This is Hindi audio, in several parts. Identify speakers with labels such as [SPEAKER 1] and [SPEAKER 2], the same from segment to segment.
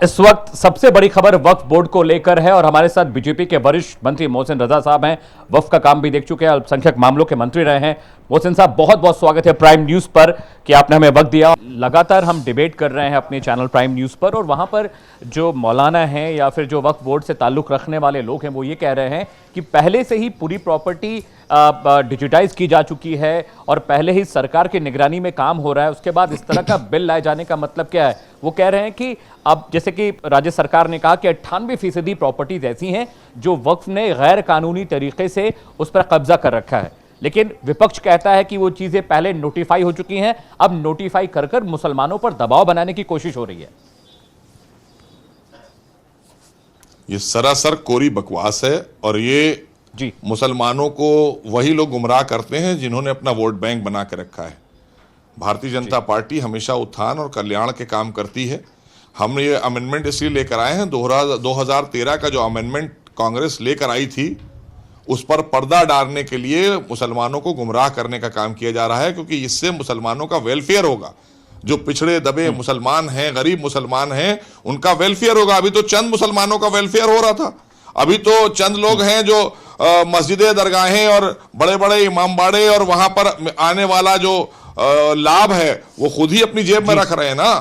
[SPEAKER 1] इस वक्त सबसे बड़ी खबर वक्फ बोर्ड को लेकर है और हमारे साथ बीजेपी के वरिष्ठ मंत्री मोहसिन रजा साहब हैं। वक्फ का काम भी देख चुके हैं, अल्पसंख्यक मामलों के मंत्री रहे हैं। मोहसिन साहब, बहुत बहुत स्वागत है प्राइम न्यूज पर कि आपने हमें वक्त दिया। लगातार हम डिबेट कर रहे हैं अपने चैनल प्राइम न्यूज पर और वहां पर जो मौलाना हैं या फिर जो वक्फ बोर्ड से ताल्लुक रखने वाले लोग हैं वो ये कह रहे हैं कि पहले से ही पूरी प्रॉपर्टी डिजिटाइज की जा चुकी है और पहले ही सरकार की निगरानी में काम हो रहा है। उसके बाद इस तरह का बिल लाए जाने का मतलब क्या है? वो कह रहे हैं कि अब जैसे कि राज्य सरकार ने कहा कि 98% प्रॉपर्टीज ऐसी हैं जो वक्फ ने गैर कानूनी तरीके से उस पर कब्जा कर रखा है, लेकिन विपक्ष कहता है कि वो चीजें पहले नोटिफाई हो चुकी हैं, अब नोटिफाई कर कर मुसलमानों पर दबाव बनाने की कोशिश हो रही है।
[SPEAKER 2] ये सरासर कोरी बकवास है और ये
[SPEAKER 1] जी
[SPEAKER 2] मुसलमानों को वही लोग गुमराह करते हैं जिन्होंने अपना वोट बैंक बना के रखा है। भारतीय जनता पार्टी हमेशा उत्थान और कल्याण के काम करती है। हम ये अमेंडमेंट इसलिए लेकर आए हैं, 2013 का जो अमेंडमेंट कांग्रेस लेकर आई थी उस पर पर्दा डालने के लिए मुसलमानों को गुमराह करने का काम किया जा रहा है, क्योंकि इससे मुसलमानों का वेलफेयर होगा। जो पिछड़े दबे मुसलमान हैं, गरीब मुसलमान हैं, उनका वेलफेयर होगा। अभी तो चंद मुसलमानों का वेलफेयर हो रहा था। अभी तो चंद लोग हैं जो मस्जिदें, दरगाहें और बड़े बड़े इमाम बाड़े और वहां पर आने वाला जो लाभ है वो खुद ही अपनी जेब में रख रहे हैं ना।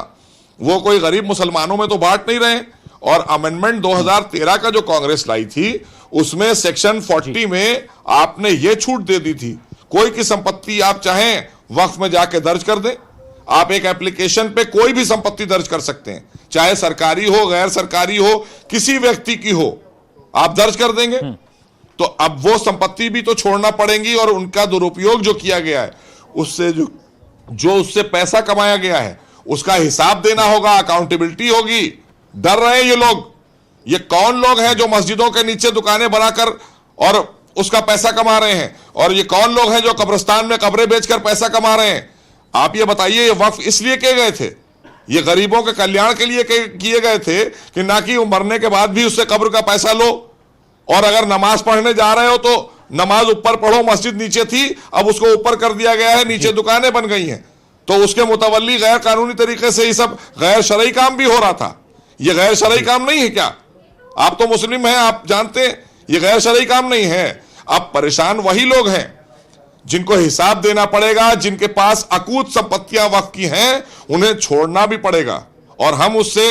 [SPEAKER 2] वो कोई गरीब मुसलमानों में तो बांट नहीं रहे। और अमेंडमेंट 2013 का जो कांग्रेस लाई थी उसमें सेक्शन 40 में आपने ये छूट दे दी थी, कोई की संपत्ति आप चाहें वक्फ में जाके दर्ज कर दें। आप एक एप्लीकेशन पे कोई भी संपत्ति दर्ज कर सकते हैं, चाहे सरकारी हो, गैर सरकारी हो, किसी व्यक्ति की हो, आप दर्ज कर देंगे। तो अब वो संपत्ति भी तो छोड़ना पड़ेगी और उनका दुरुपयोग जो किया गया है उससे जो उससे पैसा कमाया गया है उसका हिसाब देना होगा, अकाउंटेबिलिटी होगी। डर रहे हैं ये लोग। ये कौन लोग हैं जो मस्जिदों के नीचे दुकानें बनाकर और उसका पैसा कमा रहे हैं? और ये कौन लोग हैं जो कब्रिस्तान में कब्रें बेचकर पैसा कमा रहे हैं? आप ये बताइए, ये वक्फ इसलिए किए गए थे, ये गरीबों के कल्याण के लिए किए गए थे कि ना कि मरने के बाद भी उससे कब्र का पैसा लो। और अगर नमाज पढ़ने जा रहे हो तो नमाज ऊपर पढ़ो, मस्जिद नीचे थी, अब उसको ऊपर कर दिया गया है, नीचे दुकानें बन गई हैं। तो उसके मुतवल्ली गैर कानूनी तरीके से ये सब गैर शरई काम भी हो रहा था। ये गैर शरई काम नहीं है क्या? आप तो मुस्लिम हैं, आप जानते हैं ये गैर शरई काम नहीं है। अब परेशान वही लोग हैं जिनको हिसाब देना पड़ेगा, जिनके पास अकूत संपत्तियां वक्फ की हैं, उन्हें छोड़ना भी पड़ेगा। और हम उससे,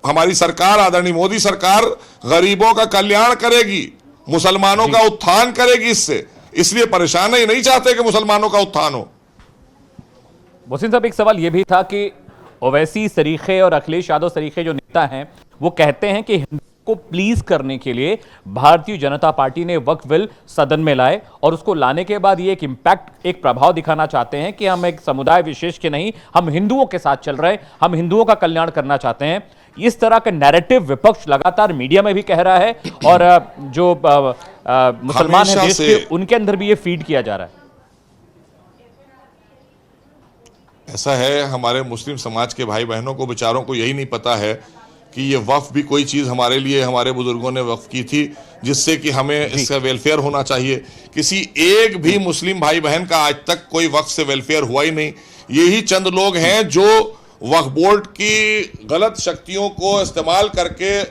[SPEAKER 2] हमारी सरकार, आदरणीय मोदी सरकार, गरीबों का कल्याण करेगी, मुसलमानों का उत्थान करेगी। इससे इसलिए परेशान है, ये नहीं चाहते कि मुसलमानों का उत्थान हो।
[SPEAKER 1] मोहसिन साहब, एक सवाल यह भी था कि ओवैसी सरीखे और अखिलेश यादव सरीखे जो नेता हैं वो कहते हैं कि हिंदू को प्लीज करने के लिए भारतीय जनता पार्टी ने वक्फ बिल सदन में लाए और उसको लाने के बाद ये एक इंपैक्ट, एक प्रभाव दिखाना चाहते हैं कि हम एक समुदाय विशेष के नहीं, हम हिंदुओं के साथ चल रहे हैं, हम हिंदुओं का कल्याण करना चाहते हैं। इस तरह का नैरेटिव विपक्ष लगातार मीडिया में भी कह रहा है और जो मुसलमान हैं देश के, उनके अंदर भी ये फीड किया जा रहा है।
[SPEAKER 2] ऐसा है, हमारे मुस्लिम समाज के भाई बहनों को, बेचारों को यही नहीं पता है कि ये वक्फ भी कोई चीज़ हमारे लिए, हमारे बुजुर्गों ने वक्फ की थी जिससे कि हमें इसका वेलफेयर होना चाहिए। किसी एक भी मुस्लिम भाई बहन का आज तक कोई वक्फ से वेलफेयर हुआ ही नहीं। यही चंद लोग हैं जो वक्फ बोर्ड की गलत शक्तियों को इस्तेमाल करके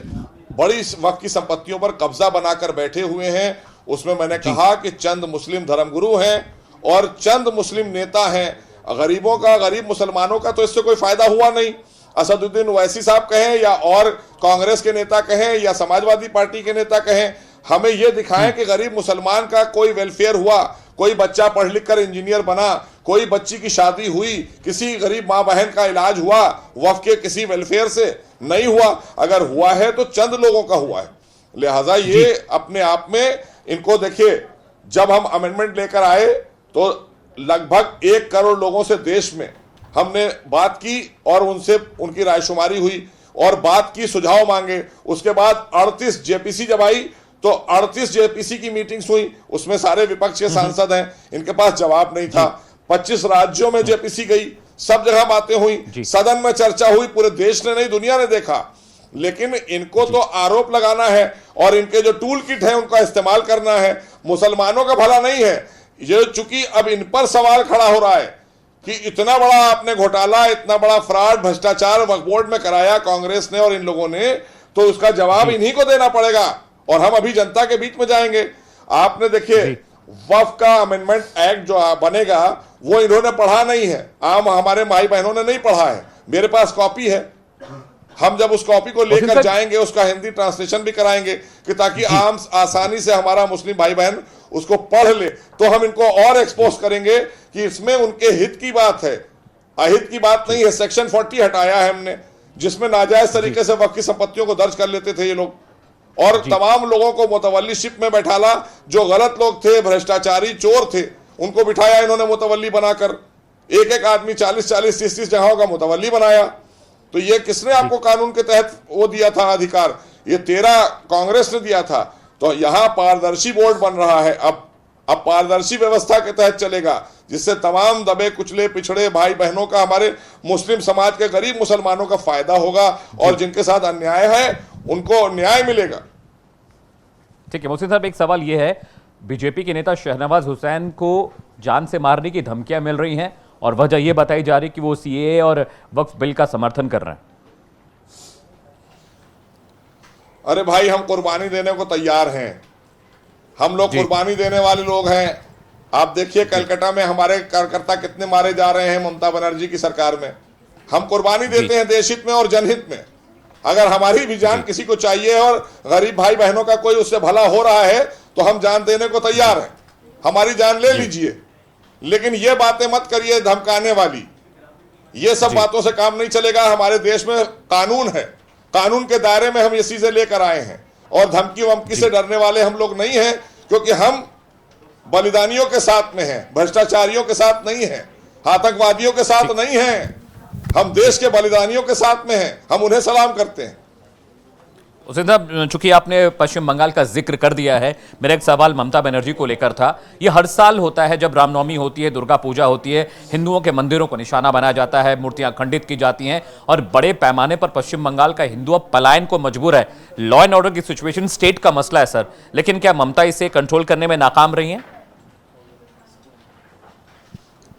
[SPEAKER 2] बड़ी वक्फ की संपत्तियों पर कब्जा बनाकर बैठे हुए हैं। उसमें मैंने कहा कि चंद मुस्लिम धर्मगुरु हैं और चंद मुस्लिम नेता हैं। गरीबों का, गरीब मुसलमानों का तो इससे कोई फायदा हुआ नहीं। असदुद्दीन ओवैसी साहब कहें या और कांग्रेस के नेता कहें या समाजवादी पार्टी के नेता कहें, हमें यह दिखाएं कि गरीब मुसलमान का कोई वेलफेयर हुआ, कोई बच्चा पढ़ लिख कर इंजीनियर बना, कोई बच्ची की शादी हुई, किसी गरीब माँ बहन का इलाज हुआ वक्फ के किसी वेलफेयर से? नहीं हुआ। अगर हुआ है तो चंद लोगों का हुआ है। लिहाजा ये अपने आप में, इनको देखिए, जब हम अमेंडमेंट लेकर आए तो लगभग 1 करोड़ लोगों से देश में हमने बात की और उनसे उनकी रायशुमारी हुई और बात की, सुझाव मांगे। उसके बाद 38 जेपीसी जब आई तो 38 जेपीसी की मीटिंग्स हुई, उसमें सारे विपक्ष के सांसद हैं, इनके पास जवाब नहीं था। 25 राज्यों में जेपीसी गई, सब जगह बातें हुई, सदन में चर्चा हुई, पूरे देश ने नहीं दुनिया ने देखा। लेकिन इनको तो आरोप लगाना है और इनके जो टूल किट है उनका इस्तेमाल करना है, मुसलमानों का भला नहीं है। ये चूंकि अब इन पर सवाल खड़ा हो रहा है कि इतना बड़ा आपने घोटाला, इतना बड़ा फ्रॉड, भ्रष्टाचार वक्फ बोर्ड में कराया कांग्रेस ने और इन लोगों ने, तो उसका जवाब इन्हीं को देना पड़ेगा। और हम अभी जनता के बीच में जाएंगे। आपने देखिए वक्फ का अमेंडमेंट एक्ट जो बनेगा वो इन्होंने पढ़ा नहीं है, आम हमारे भाई बहनों ने नहीं पढ़ा है। मेरे पास कॉपी है, हम जब उस कॉपी को लेकर जाएंगे उसका हिंदी ट्रांसलेशन भी कराएंगे कि ताकि आम आसानी से हमारा मुस्लिम भाई बहन उसको पढ़ ले। तो हम इनको और एक्सपोज करेंगे कि इसमें उनके हित की बात है, अहित की बात नहीं है। सेक्शन 40 हटाया है हमने, जिसमें नाजायज तरीके से वक्फ की संपत्तियों को दर्ज कर लेते थे ये लोग, और तमाम लोगों को मुतवल्लीशिप में बैठाला। जो गलत लोग थे, भ्रष्टाचारी चोर थे, उनको बिठाया इन्होंने मुतवल्ली बनाकर। एक एक आदमी 40-40, 30-30 जगहों का मुतवल्ली बनाया। तो ये किसने आपको कानून के तहत वो दिया था अधिकार? ये 13 कांग्रेस ने दिया था। तो यहां पारदर्शी बोर्ड बन रहा है। अब पारदर्शी व्यवस्था के तहत चलेगा, जिससे तमाम दबे कुचले पिछड़े भाई बहनों का, हमारे मुस्लिम समाज के गरीब मुसलमानों का फायदा होगा, और जिनके साथ अन्याय है उनको न्याय मिलेगा।
[SPEAKER 1] ठीक है मोहसिन साहब, एक सवाल यह है, बीजेपी के नेता शहनवाज हुसैन को जान से मारने की धमकियां मिल रही हैं और वजह यह बताई जा रही कि वो सीएए और वक्फ बिल का समर्थन कर रहे हैं।
[SPEAKER 2] अरे भाई, हम कुर्बानी देने को तैयार हैं। हम लोग कुर्बानी देने वाले लोग हैं। आप देखिए कलकत्ता में हमारे कार्यकर्ता कितने मारे जा रहे हैं ममता बनर्जी की सरकार में। हम कुर्बानी देते हैं देश हित में और जनहित में। अगर हमारी भी जान किसी को चाहिए और गरीब भाई बहनों का कोई उससे भला हो रहा है तो हम जान देने को तैयार हैं। हमारी जान ले लीजिए, लेकिन ये बातें मत करिए धमकाने वाली। ये सब बातों से काम नहीं चलेगा। हमारे देश में कानून है, कानून के दायरे में हम ये चीजें लेकर आए हैं, और धमकी वमकी से डरने वाले हम लोग नहीं हैं, क्योंकि हम बलिदानियों के साथ में हैं, भ्रष्टाचारियों के साथ नहीं हैं, आतंकवादियों के साथ नहीं हैं। हम देश के बलिदानियों के साथ में हैं, हम उन्हें सलाम करते हैं।
[SPEAKER 1] हुसैन साहब, चूंकि आपने पश्चिम बंगाल का जिक्र कर दिया है, मेरा एक सवाल ममता बनर्जी को लेकर था। ये हर साल होता है जब रामनवमी होती है, दुर्गा पूजा होती है, हिंदुओं के मंदिरों को निशाना बनाया जाता है, मूर्तियां खंडित की जाती हैं, और बड़े पैमाने पर पश्चिम बंगाल का हिंदू अब पलायन को मजबूर है। लॉ एंड ऑर्डर की सिचुएशन स्टेट का मसला है सर, लेकिन क्या ममता इसे कंट्रोल करने में नाकाम रही है?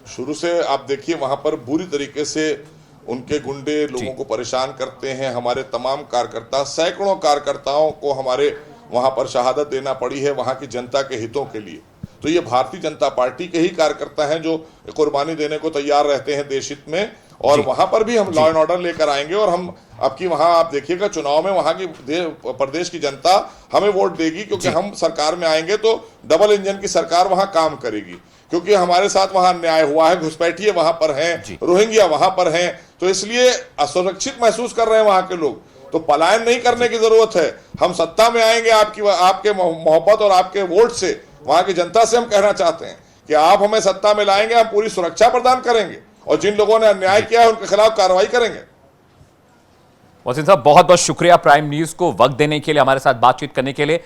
[SPEAKER 2] शुरू से आप देखिए वहां पर बुरी तरीके से उनके गुंडे लोगों को परेशान करते हैं। हमारे तमाम कार्यकर्ता, सैकड़ों कार्यकर्ताओं को हमारे वहां पर शहादत देना पड़ी है वहां की जनता के हितों के लिए। तो ये भारतीय जनता पार्टी के ही कार्यकर्ता हैं जो कुर्बानी देने को तैयार रहते हैं देश हित में, और वहां पर भी हम लॉ एंड ऑर्डर लेकर आएंगे। और हम अब की वहां आप देखिएगा चुनाव में वहां की प्रदेश की जनता हमें वोट देगी, क्योंकि हम सरकार में आएंगे तो डबल इंजन की सरकार वहां काम करेगी। क्योंकि हमारे साथ वहां अन्याय हुआ है, घुसपैठिए वहां पर हैं, रोहिंग्या वहां पर हैं, तो इसलिए असुरक्षित महसूस कर रहे हैं वहां के लोग। तो पलायन नहीं करने की जरूरत है। हम सत्ता में आएंगे आपके मोहब्बत और आपके वोट से। वहां की जनता से हम कहना चाहते हैं कि आप हमें सत्ता में लाएंगे, हम पूरी सुरक्षा प्रदान करेंगे, और जिन लोगों ने अन्याय किया है उनके खिलाफ कार्रवाई करेंगे।
[SPEAKER 1] मोहसिन साहब, बहुत बहुत शुक्रिया प्राइम न्यूज को वक्त देने के लिए, हमारे साथ बातचीत करने के लिए।